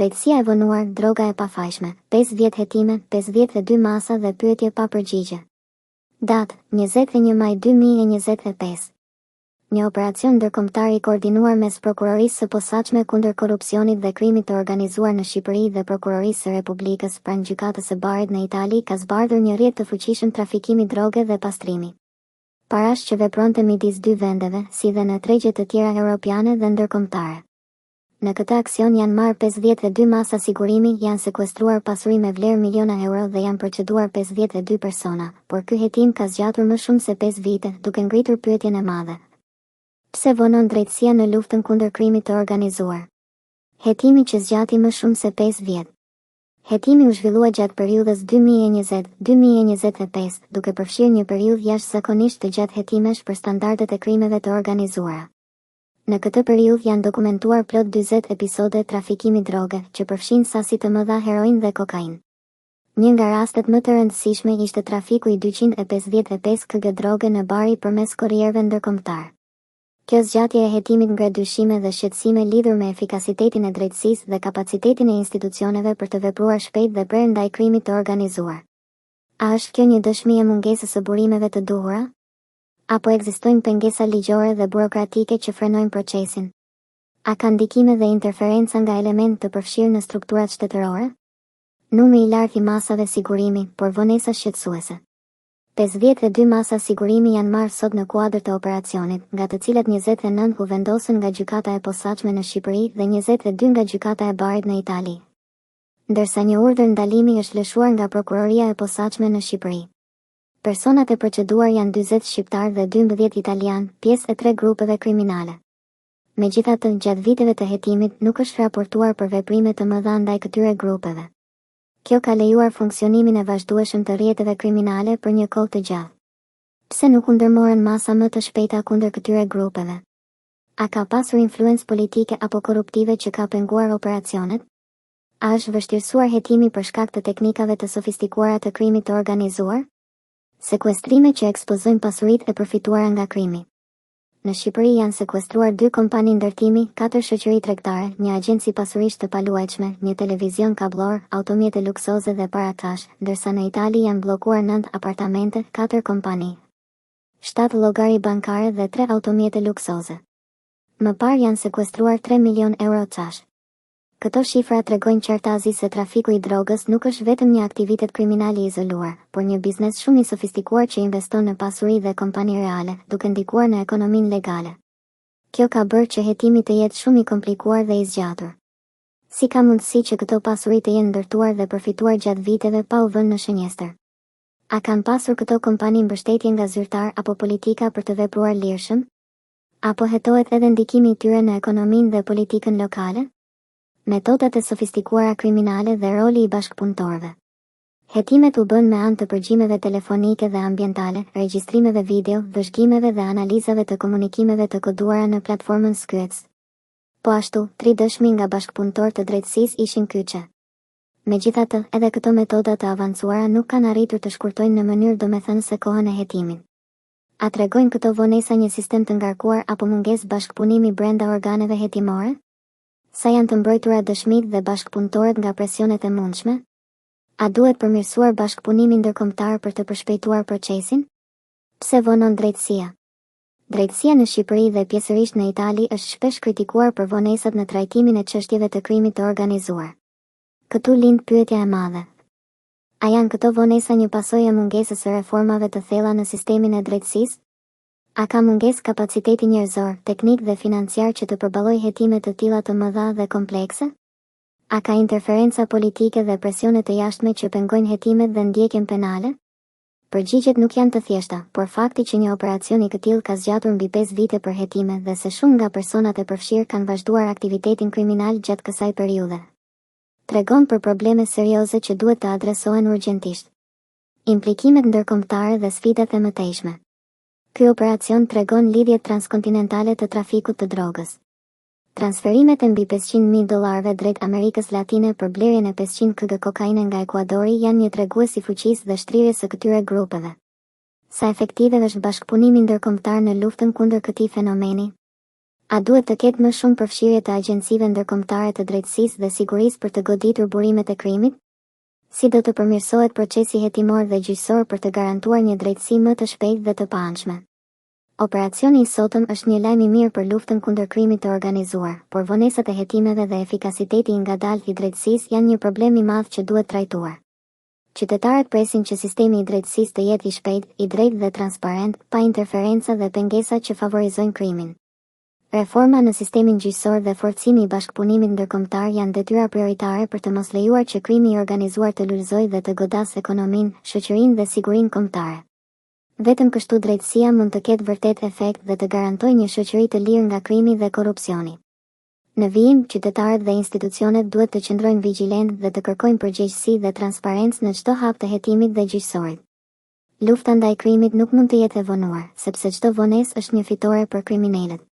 Drejtësia e vonuar, droga e pafajshme, 5 vjet hetime, 52 masa dhe pyetje pa përgjigje. Datë, 21 maj 2025. Një operacion ndërkombëtar i koordinuar mes Prokurorisë së Posaçme kundër korrupsionit dhe krimit të organizuar në Shqipëri dhe Prokurorisë së Republikës pranë gjykatës së Barit në Itali ka zbardhur një rrjet të fuqishëm trafikimi droge dhe pastrimi. Parash që vepronte midis dy vendeve, si dhe në tregje të tjera europiane dhe ndërkombëtare. Në këtë aksion janë marrë 52 masa sigurimi, janë sekuestruar pasuri me vlerë miliona euro dhe janë proceduar 52 persona, por ky hetim ka zgjatur më shumë se 5 vite, duke ngritur pyetjen e madhe. Pse vonon drejtësia në luftën kundër krimit të organizuar? Hetimi që zgjati më shumë se 5 vjet. Hetimi u zhvillua gjatë periudhës 2020-2025, duke përfshirë një periudhë jashtëzakonisht të gjatë hetimesh për standardet e krimeve të organizuara. Në këtë periudhë janë dokumentuar plot 40 episode trafikimi droge, që përfshin sasi të mëdha heroin dhe kokain. Një nga rastet më të rëndësishme ishte trafiku i 255 kg droge në Bari përmes korrierëve ndërkombëtar. Kjo zgjatje e hetimit ngre dyshime dhe shqetësime lidhur me efikasitetin e drejtësisë dhe kapacitetin e institucioneve për të vepruar shpejt dhe prerë ndaj krimit të organizuar. A është kjo një dëshmi e mungesës së burimeve të duhura? Apo ekzistojnë pengesa ligjore dhe burokratike që frenojnë procesin? A ka ndikime dhe interferenca nga element të përfshirë në strukturat shtetërore? Numri i lartë i masave sigurimi, por vonesa shqetësuese. 52 masa sigurimi janë marrë sot në kuadër të operacionit, nga të cilat 29 u vendosën nga gjykata e posaçme në Shqipëri dhe 22 nga gjykata e Barit në Itali. Ndërsa një urdhër ndalimi është lëshuar nga prokuroria e posaçme në Shqipëri. Personat e proceduar janë 40 shqiptar dhe 12 italian, pjesë e 3 grupeve kriminale. Megjithatë, gjatë viteve të hetimit nuk është raportuar për veprime të mëdha ndaj këtyre grupeve. Kjo ka lejuar funksionimin e vazhdueshëm të rrjeteve kriminale për një kohë të gjatë. Pse nuk u ndërmorën masa më të shpejta kundër këtyre grupeve? A ka pasur influencë politike apo korruptive që ka penguar operacionet? A është vështirësuar hetimi për shkak të teknikave të sofistikuara të krimit të organizuar? Sekuestrime që ekspozojnë pasuritë e përfituara nga krimi. Në Shqipëri janë sekuestruar 2 kompani ndërtimi, 4 shoqëri tregtare, një agjenci pasurish të paluajtshme, një televizion kablor, automjete luksoze dhe paratash, ndërsa në Itali janë bllokuar 9 apartamente, 4 kompani, 7 llogari bankare dhe 3 automjete luksoze. Më parë janë sekuestruar 3 milion euro cash. Këto shifra tregojnë qartazi se trafiku i drogës nuk është vetëm një aktivitet kriminal i izoluar, por një biznes shumë i sofistikuar që investon në pasuri dhe kompani reale, duke ndikuar në ekonominë legale. Kjo ka bërë që hetimi të jetë shumë i komplikuar dhe i zgjatur. Si ka mundësi që këto pasuri të jenë ndërtuar dhe përfituar gjatë viteve pa u vënë në shënjestër? A kanë pasur këto kompani mbështetje nga zyrtar apo politika për të vepruar lirshëm? Apo hetohet edhe ndikimi i tyre në ekonominë dhe politikën lokale? Metodat e sofistikuara kriminale dhe roli i bashkëpunëtorëve. Hetimet u bën me anë të përgjimeve telefonike dhe ambientale, regjistrimeve video, vëzhgimeve dhe analizave të komunikimeve të koduara në platformën Skyets. Po ashtu, 3 dëshmi nga bashkëpunëtorë të drejtësisë ishin kyçe. Megjithatë, edhe këto metoda të avancuara nuk kanë arritur të shkurtojnë në mënyrë domethënëse kohën e hetimit. A tregojnë këto vonesa një sistem të ngarkuar apo mungesë bashkëpunimi brenda organeve hetimore? Sa janë të mbrojtura dëshmitë dhe bashkëpunëtorët nga presionet e mundshme? A duhet përmirësuar bashkëpunimi ndërkombëtar për të përshpejtuar procesin? Pse vonon drejtësia? Drejtësia në Shqipëri dhe pjesërisht në Itali është shpesh kritikuar për vonesat në trajtimin e çështjeve të krimit të organizuar. Këtu lind pyetja e madhe. A janë këto vonesa një pasojë e mungesës së reformave të thella në sistemin e drejtësisë? A ka mungesë kapaciteti njerëzor, teknik dhe financiar që të përballojë hetime të tilla të mëdha dhe komplekse? A ka interferenca politike dhe presione të jashtme që pengojnë hetimet dhe ndjekjen penale? Përgjigjet nuk janë të thjeshta, por fakti që një operacion i këtill ka zgjatur mbi 5 vite për hetime dhe se shumë nga personat e përfshirë kanë vazhduar aktivitetin kriminal gjatë kësaj periudhe, tregon për probleme serioze që duhet të adresohen urgjentisht. Implikimet ndërkombëtare dhe sfidat e mëtejshme. Ky operacion tregon lidhjet transkontinentale të trafikut të drogës. Transferimet e mbi $500.000 drejt Amerikës Latine për blerjen e 500 kg kokaine nga Ekuadori janë një tregues i fuqisë dhe shtrirjes së këtyre grupeve. Sa efektive është bashkëpunimi ndërkombëtar në luftën kundër këtij fenomeni? A duhet të ketë më shumë përfshirje të agjencive ndërkombëtare të drejtësisë dhe sigurisë për të goditur burimet e krimit? Si do të përmirësohet procesi hetimor dhe gjyqësor për të garantuar një drejtësi më të shpejtë dhe të paanshme? Operacioni i sotëm është një lajm i mirë për luftën kundër krimit të organizuar, por vonesat e hetimeve dhe efikasiteti i ngadaltë i drejtësisë janë një problem i madh që duhet trajtuar. Qytetarët presin që sistemi i drejtësisë të jetë i shpejtë, i drejtë dhe transparent, pa interferenca dhe pengesa që favorizojnë krimin. Reforma në sistemin gjyqësor dhe forcimi i bashkëpunimit ndërkombëtar janë detyra prioritare për të mos lejuar që krimi i organizuar të lulëzojë dhe të godasë ekonominë, shoqërinë dhe sigurinë kombëtare. Vetëm kështu drejtësia mund të ketë vërtet efekt dhe të garantojë një shoqëri të lirë nga krimi dhe korrupsioni. Në vijim, qytetarët dhe institucionet duhet të qëndrojnë vigjilent dhe të kërkojnë përgjegjësi dhe transparencë në çdo hap të hetimit dhe gjyqësorit. Lufta ndaj krimit nuk mund të jetë e vonuar, sepse çdo vonesë është një fitore për kriminalët.